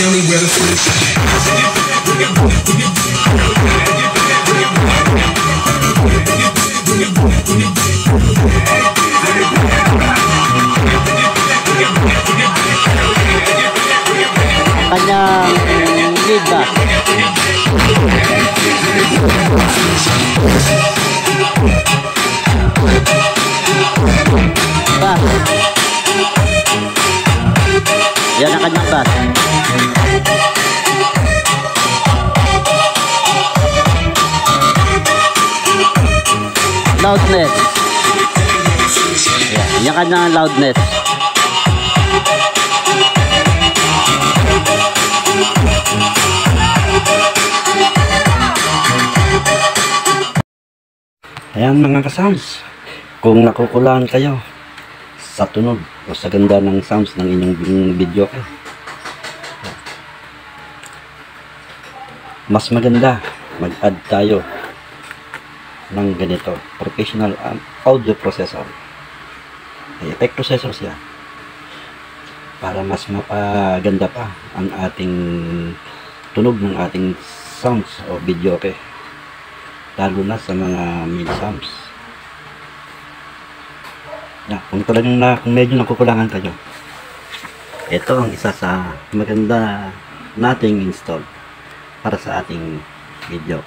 Tell me where the food kanyang lead back. Back. Yan ang kanyang back. Loudness. Yan kanyang loudness. Ayan mga ka-sounds, kung nakukulaan kayo sa tunog o sa ganda ng sounds ng inyong video, mas maganda mag-add tayo ng ganito, professional audio processor. Effect processor siya para mas mapaganda pa ang ating tunog ng ating sounds o video, lalo na sa mga mid sounds. Kung talagang kung medyo nakukulangan kayo, ito ang isa sa maganda nating install para sa ating video,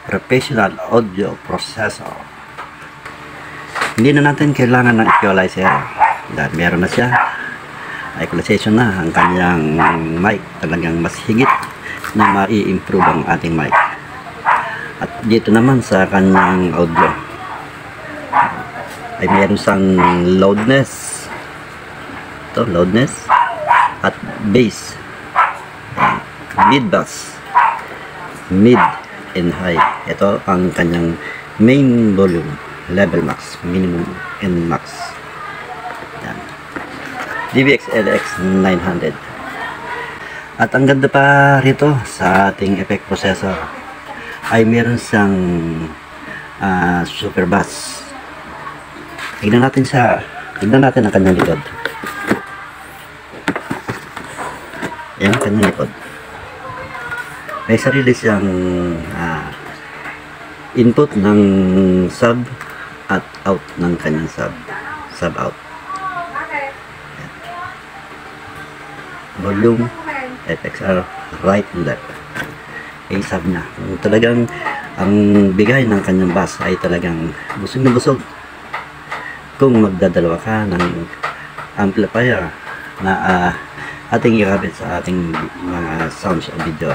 professional audio processor. Hindi na natin kailangan ng equalizer dahil meron na siya. Equalization na ang kanyang mic, talagang mas higit na mai-improve ang ating mic. At dito naman sa kanyang audio ay meron siyang loudness, ito loudness at bass, mid bass, mid and high. Ito ang kanyang main volume, level max, minimum and max. Yan. DBX LX 900. At ang ganda pa rito sa ating effect processor ay meron siyang super bass. Tignan natin ang kanyang likod. Yan ang kanyang likod. May sarili siyang input ng sub at out ng kanyang sub out. Yan. Volume, FXR, right and left. Sub na. Talagang ang bigay ng kanyang bass ay talagang busog na busog. Kung magdadalawa ka ng amplifier na ating ikabit sa ating mga sounds o video,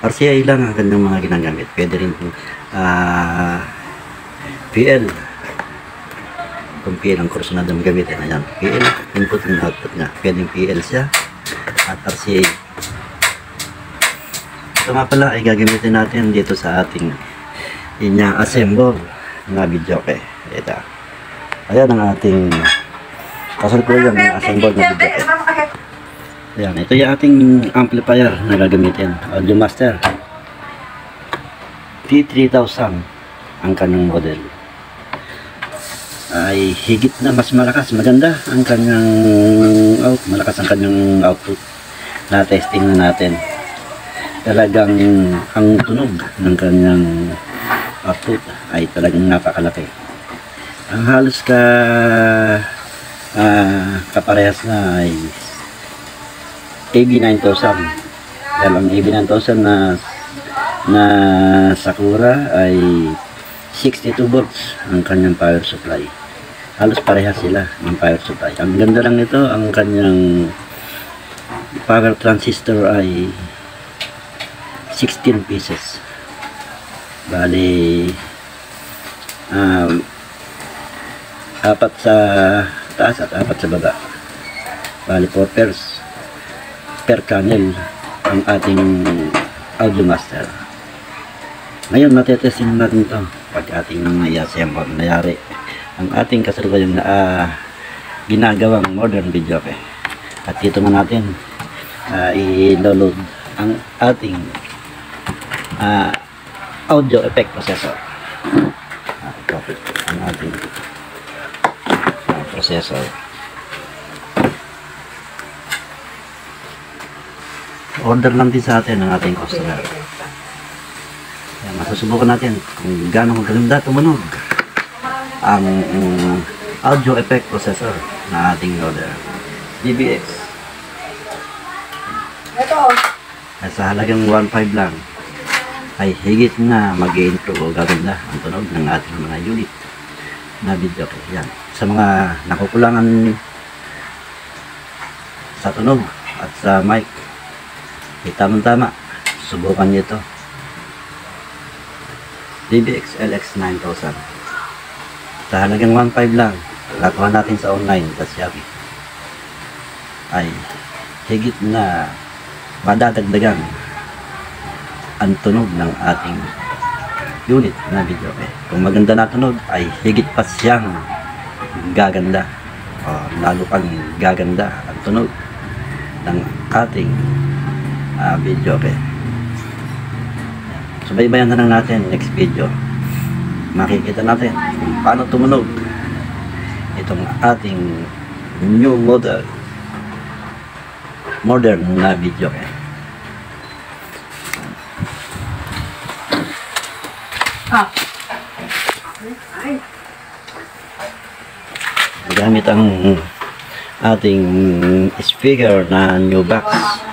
RCA lang ang kanyang mga ginagamit. Pwede rin PL. Kung PL ang kurso na dami gamitin, ayan, PL, input and output nga. Pwede PL siya at RCA. Ito nga pala ay gagamitin natin dito sa ating assemble na video, ito. Ayan ang ating kasalukuyan ng assemble na video, Ayan, ito yung ating amplifier na gagamitin, Audio Master T3000 ang kanyang model. Ay higit na mas malakas, maganda ang kanyang malakas ang kanyang output na testing na natin. Talagang ang tunog ng kanyang output ay talagang napakalaki. Ang halos kaparehas na ay AB9000. Dahil ang AB9000 na Sakura ay 62 volts ang kanyang power supply. Halos parehas sila ng power supply. Ang ganda lang nito, ang kanyang power transistor ay 16 pieces. Bali apat sa taas at apat sa baba. Bali 4 pairs per channel ang ating Audio Master. Ngayon matetesting natin ito pag ating i-assemble nangyari ang ating kasalukuyang na ginagawang modern video, At dito na natin i-download ang ating audio effect processor. Ito ang ating processor. order lang din sa atin ng ating customer. Yan, masusubukan natin kung gaano maganda tumunog ang audio effect processor na ating order. DBX. At sa halagang 1.5 lang ay higit na mag-i-improve o gaganda ang tunog ng ating mga unit na video. Yan. Sa mga nakukulangan sa tunog at sa mic, tamang-tama, subukan nyo ito. DBX LX 9000. Sa halagang 1.5 lang, nakuha natin sa online sa Shopee, ay higit na madadagdagan ang tunog ng ating unit na video. Kung maganda na tunog, ay higit pa siyang gaganda, o lalo pang gaganda ang tunog ng ating video. Subaybayan na lang natin next video. Makikita natin kung paano tumunog itong ating new model modern na video. Gamit ang ating speaker na new box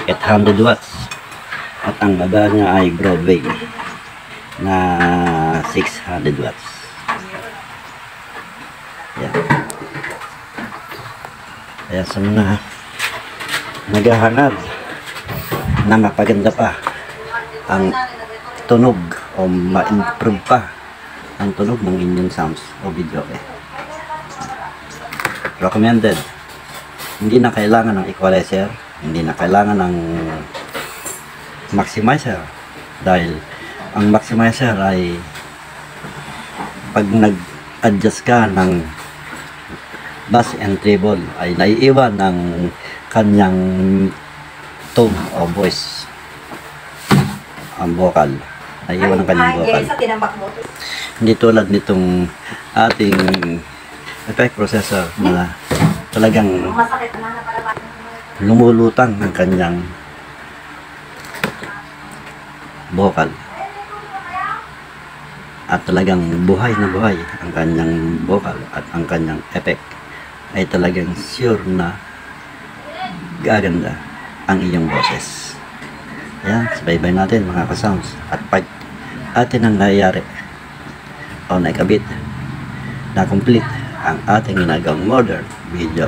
800 watts at ang baba niya ay Broadway na 600 watts. Yan. Kaya sa mga naghahangad na mapaganda pa ang tunog o ma-improve pa ang tunog ng inyong sounds o video, recommended. Hindi na kailangan ng equalizer, hindi na kailangan ng maximizer, dahil ang maximizer ay pag nag-adjust ka ng bass and treble ay naiiwan ng kanyang tone o voice, ang vocal, naiiwan ng kanyang vocal. Hindi tulad nitong ating effect processor na talagang lumulutang ang kanyang vocal at talagang buhay na buhay ang kanyang vocal at ang kanyang effect, ay talagang sure na gaganda ang iyong boses. Ayan, sabay-bay natin mga ka-sounds, at pag atin ang nangyayari o naikabit na complete ang ating ginagawang modern video.